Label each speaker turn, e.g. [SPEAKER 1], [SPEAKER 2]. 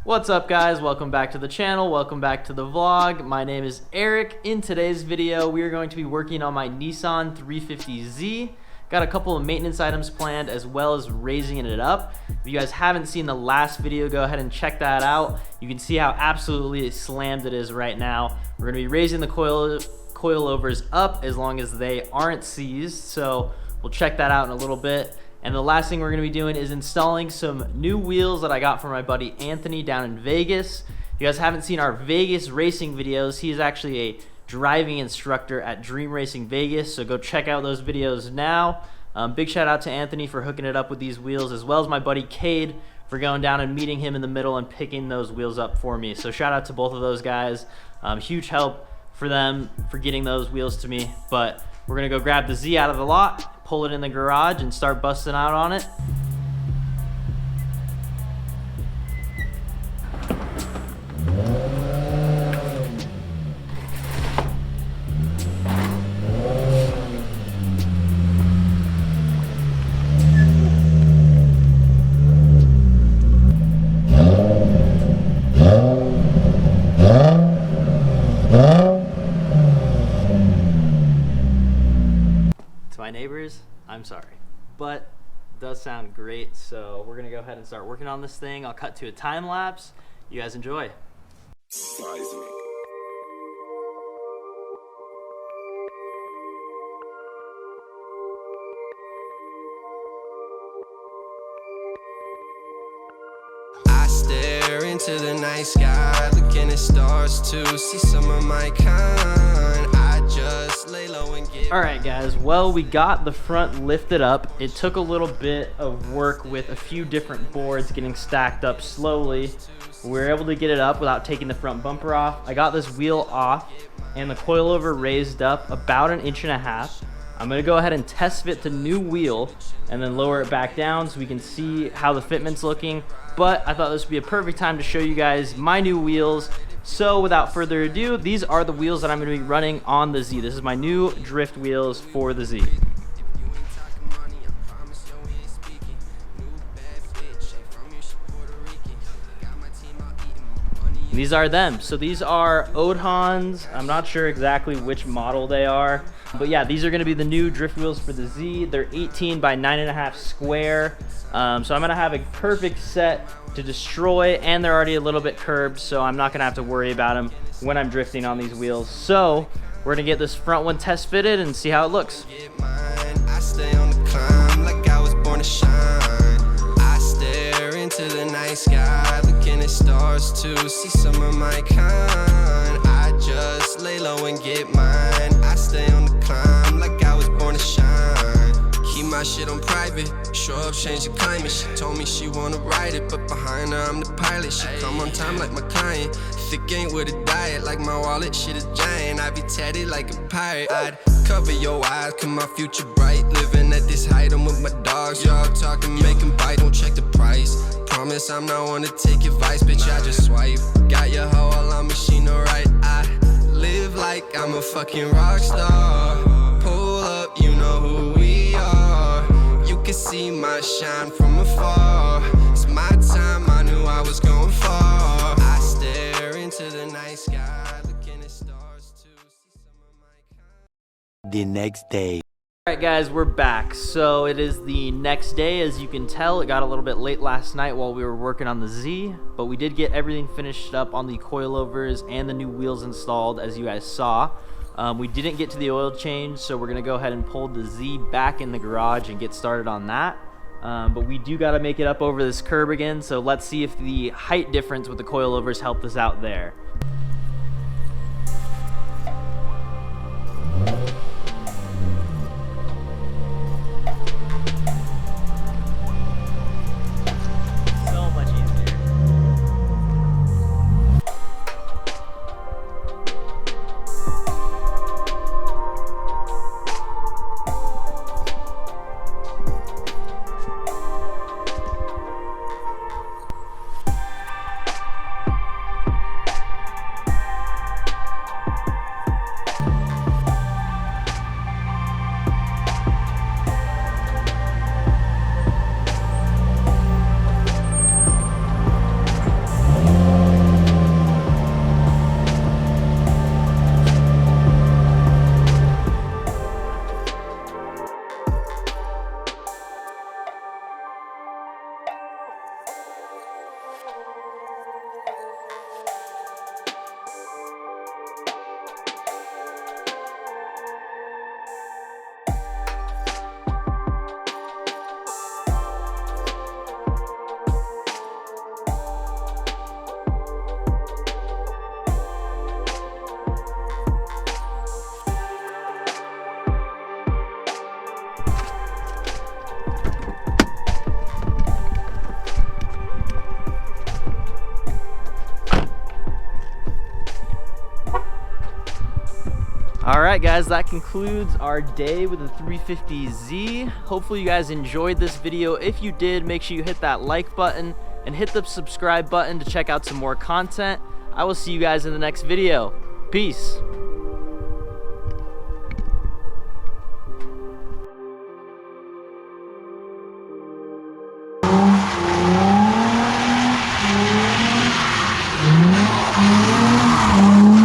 [SPEAKER 1] What's up guys, welcome back to the channel, welcome back to the vlog. My name is Eric. In today's video we are going to be working on my Nissan 350Z. Got a couple of maintenance items planned as well as raising it up. If you guys haven't seen the last video, go ahead and check that out. You can see how absolutely slammed it is right now. We're going to be raising the coilovers up as long as they aren't seized, so we'll check that out in a little bit. And the last thing we're going to be doing is installing some new wheels that I got from my buddy Anthony down in Vegas. If you guys haven't seen our Vegas racing videos, he is actually a driving instructor at Dream Racing Vegas, so go check out those videos now. Big shout out to Anthony for hooking it up with these wheels, as well as my buddy Cade for going down and meeting him in the middle and picking those wheels up for me. So shout out to both of those guys. Huge help for them for getting those wheels to me. But we're gonna go grab the Z out of the lot, pull it in the garage, and start busting out on it. My neighbors, I'm sorry, but it does sound great. So we're gonna go ahead and start working on this thing. I'll cut to a time lapse. You guys enjoy.
[SPEAKER 2] Seismic. I stare into the night sky, looking at stars to see some of my kind. I just lay low and get.
[SPEAKER 1] All right guys, well, we got the front lifted up. It took a little bit of work with a few different boards getting stacked up slowly. We were able to get it up without taking the front bumper off. I got this wheel off and the coilover raised up about 1.5 inches. I'm gonna go ahead and test fit the new wheel and then lower it back down so we can see how the fitment's looking. But I thought this would be a perfect time to show you guys my new wheels. So without further ado, these are the wheels that I'm going to be running on the Z. This is my new drift wheels for the Z. These are them. So these are Aodhans. I'm not sure exactly which model they are, but yeah, these are going to be the new drift wheels for the Z. They're 18 by 9.5 square. So I'm going to have a perfect set to destroy, and they're already a little bit curved, so I'm not going to have to worry about them when I'm drifting on these wheels. So we're going to get this front one test fitted and see how it looks.
[SPEAKER 2] I stay on the climb like I was born to shine. I stare into the night sky, looking at stars to see some of my kind. I just lay low and get mine. I stay on the climb like I was born to shine. Keep my shit on private, show up, change the climate. She told me she wanna ride it, but behind her I'm the pilot. She come on time like my client. Thick ain't with a diet, like my wallet, shit is giant. I be tatted like a pirate. I'd cover your eyes, cause my future bright. Living at this height, I'm with my dogs. Y'all talking, make 'em bite, don't check the price. Promise I'm not one to take advice, bitch, I just swipe. Got your hoe all on me, she know right. I live like I'm a fucking rock star. Pull up, you know who we are. You can see my shine from afar. It's my time, I knew I was going far. I stare into the night sky, looking at stars to see some of my kind.
[SPEAKER 3] The next day.
[SPEAKER 1] Alright guys, we're back. So it is the next day. As you can tell, it got a little bit late last night while we were working on the Z, but we did get everything finished up on the coilovers and the new wheels installed, as you guys saw. We didn't get to the oil change, so we're gonna go ahead and pull the Z back in the garage and get started on that. But we do gotta make it up over this curb again, so let's see if the height difference with the coilovers helped us out there. Alright guys, that concludes our day with the 350Z. Hopefully you guys enjoyed this video. If you did, make sure you hit that like button and hit the subscribe button to check out some more content. I will see you guys in the next video. Peace.